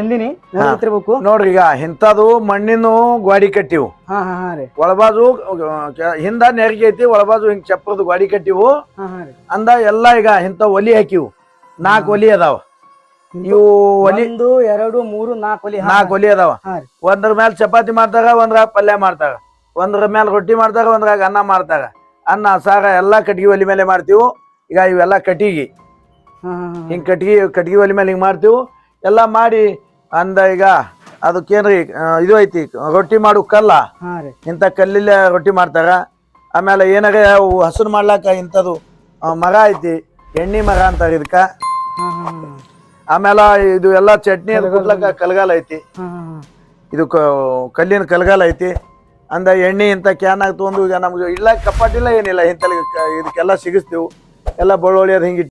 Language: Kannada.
ಬಂದಿನಿ ನೋಡ್ತಿರ್ಬೇಕು. ನೋಡ್ರಿ ಈಗ ಇಂಥದ್ದು ಮಣ್ಣಿನ ಗೋಡಿ ಕಟ್ಟಿವು. ಹಾ ಹಾ ಹಾ ರೀ. ಒಳಬಾಜು ಹಿಂದ ನೆರಿಗೆ ಐತಿ, ಒಳಬಾಜು ಹಿಂಗ್ ಚಪ್ಪರದ ಗೋಡಿ ಕಟ್ಟಿವು. ಹಾ ಹಾ ರೀ. ಅಂದ ಎಲ್ಲಾ ಈಗ ಇಂಥ ಒಲಿ ಹಾಕಿವು. 4 ಒಲಿ ಅದಾವ. ಇವು ಒಲಿ 1 2 3 4 ಒಲಿ. 4 ಒಲಿ ಅದಾವ. ಒಂದ್ರ ಮ್ಯಾಲ ಚಪಾತಿ ಮಾಡ್ತಾರ, ಒಂದ್ರಾಗ ಪಲ್ಯ ಮಾಡ್ತಾರ, ಒಂದ್ರ ಮ್ಯಾಲ ರೊಟ್ಟಿ ಮಾಡ್ತಾರ, ಒಂದ್ರಾಗ ಅನ್ನ ಮಾಡ್ತಾರ. ಅನ್ನ ಸಾರ ಎಲ್ಲಾ ಕಟ್ಗಿ ಒಲಿ ಮೇಲೆ ಮಾಡ್ತೀವಿ. ಈಗ ಇವೆಲ್ಲಾ ಕಟ್ಟಿಗಿ ಹಿಂಗ್ ಕಟ್ಗಿ ಒಲಿ ಮೇಲೆ ಹಿಂಗ್ ಮಾಡ್ತೀವಿ. ಎಲ್ಲಾ ಮಾಡಿ ಅಂದ ಈಗ ಅದಕ್ಕೇನ್ರಿ ಇದು ಐತಿ ರೊಟ್ಟಿ ಮಾಡು ಕಲ್ಲ. ಇಂಥ ಕಲ್ಲಿಲ್ಲ ರೊಟ್ಟಿ ಮಾಡ್ತಾರ. ಆಮೇಲೆ ಏನಾರ ಹಸರು ಮಾಡ್ಲಾಕ ಇಂಥದ್ದು ಮರ ಐತಿ, ಎಣ್ಣಿ ಮರ ಅಂತಾರ ಇದಕ್ಕ. ಆಮೇಲೆ ಇದು ಎಲ್ಲಾ ಚಟ್ನಿ ಅದು ಕುಟ್ಲಕ್ಕ ಕಲ್ಗಾಲ ಐತಿ. ಇದು ಕಲ್ಲಿನ ಕಲ್ಗಾಲ ಐತಿ. ಅಂದ ಎಣ್ಣೆ ಇಂಥ ಕ್ಯಾನ್ ಆಗಿ ತೊಗೊಂಡು ಈಗ ನಮ್ಗೆ ಇಲ್ಲ ಕಪ್ಪಾಟಿಲ್ಲ ಏನಿಲ್ಲ ಇಂಥ ಇದಕ್ಕೆಲ್ಲ ಸಿಗಿಸ್ತೀವಿ. ಎಲ್ಲ ಬಳ್ಳೊಳ್ಳಿ ಅದು ಹಿಂಗೆ